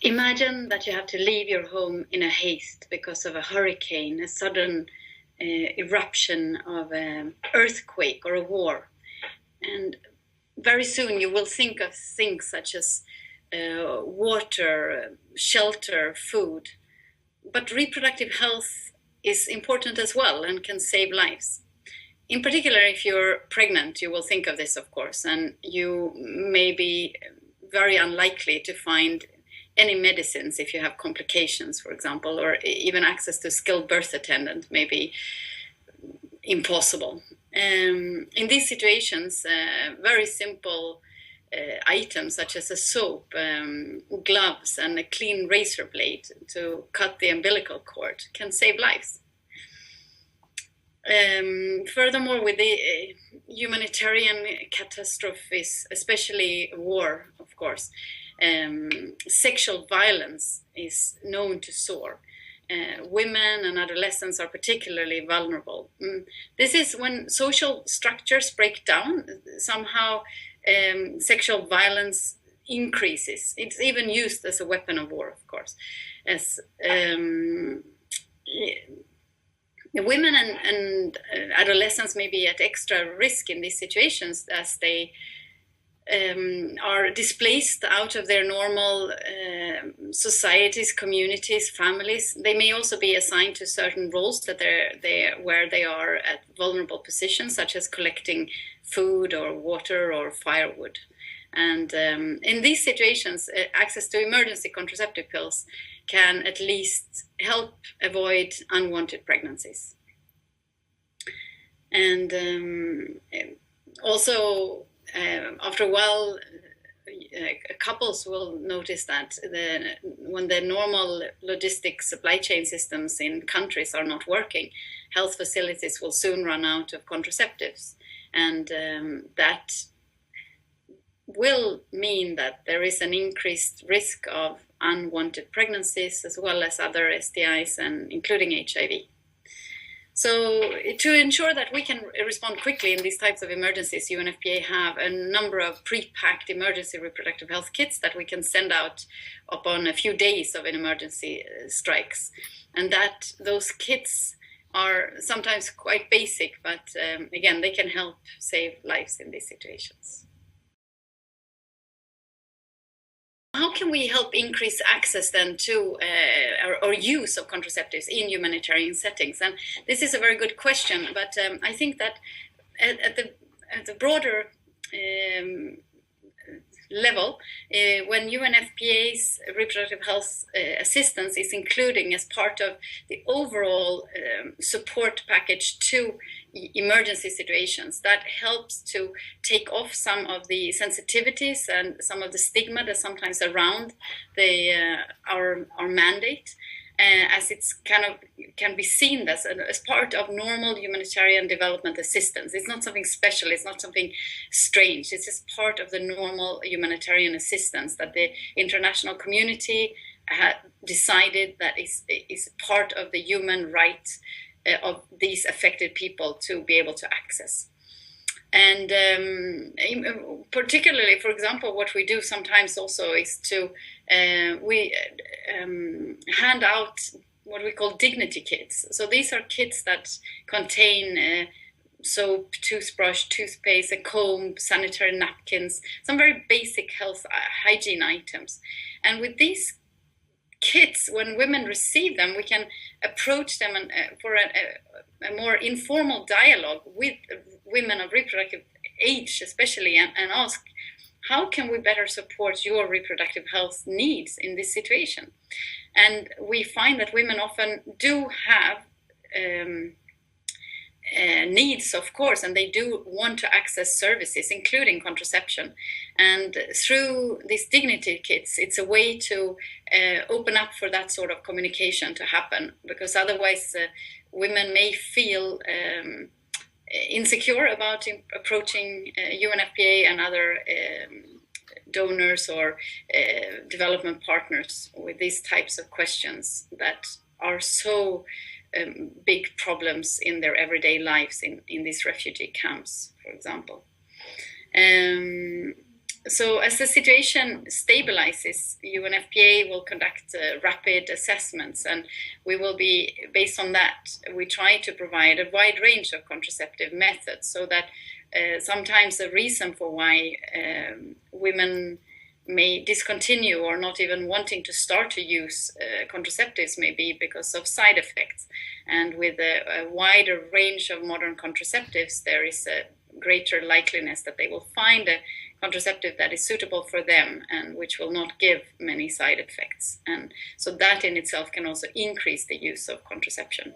Imagine that you have to leave your home in a haste because of a hurricane, a sudden eruption of an earthquake or a war. And very soon you will think of things such as water, shelter, food. But reproductive health is important as well and can save lives. In particular, if you're pregnant, you will think of this, of course, and you may be very unlikely to find any medicines if you have complications, for example, or even access to skilled birth attendant may be impossible. In these situations, very simple items such as a soap, gloves, and a clean razor blade to cut the umbilical cord can save lives. Furthermore, with the humanitarian catastrophes, especially war, of course, sexual violence is known to soar. Women and adolescents are particularly vulnerable. This is when social structures break down, somehow sexual violence increases. It's even used as a weapon of war, of course. As women and adolescents may be at extra risk in these situations as they are displaced out of their normal societies, communities, families. They may also be assigned to certain roles that where they are at vulnerable positions, such as collecting food or water or firewood. And in these situations, access to emergency contraceptive pills can at least help avoid unwanted pregnancies. And also, after a while, couples will notice that when the normal logistic supply chain systems in countries are not working, health facilities will soon run out of contraceptives. And that will mean that there is an increased risk of unwanted pregnancies as well as other STIs, and including HIV. So to ensure that we can respond quickly in these types of emergencies, UNFPA have a number of pre-packed emergency reproductive health kits that we can send out upon a few days of an emergency strikes. And that those kits are sometimes quite basic, but again, they can help save lives in these situations. How can we help increase access then to or use of contraceptives in humanitarian settings? And this is a very good question, but I think that at the broader level, when UNFPA's reproductive health assistance is including as part of the overall support package to emergency situations, that helps to take off some of the sensitivities and some of the stigma that sometimes around our mandate, as it's kind of can be seen as part of normal humanitarian development assistance. It's not something special, it's not something strange, it's just part of the normal humanitarian assistance that the international community had decided that is part of the human right of these affected people to be able to access. And particularly, for example, what we do sometimes also is to we hand out what we call dignity kits. So these are kits that contain soap, toothbrush, toothpaste, a comb, sanitary napkins, some very basic health hygiene items. And with these kits, when women receive them, we can approach them for a more informal dialogue with women of reproductive age especially, and ask, how can we better support your reproductive health needs in this situation? And we find that women often do have needs, of course, and they do want to access services, including contraception. And through these dignity kits, it's a way to open up for that sort of communication to happen, because otherwise women may feel insecure about approaching UNFPA and other donors or development partners with these types of questions that are so big problems in their everyday lives in these refugee camps, for example. So as the situation stabilizes, UNFPA will conduct rapid assessments, and we will be, based on that, we try to provide a wide range of contraceptive methods, so that sometimes the reason for why women may discontinue or not even wanting to start to use contraceptives may be because of side effects. And with a wider range of modern contraceptives, there is a greater likeliness that they will find a contraceptive that is suitable for them and which will not give many side effects. And so that in itself can also increase the use of contraception.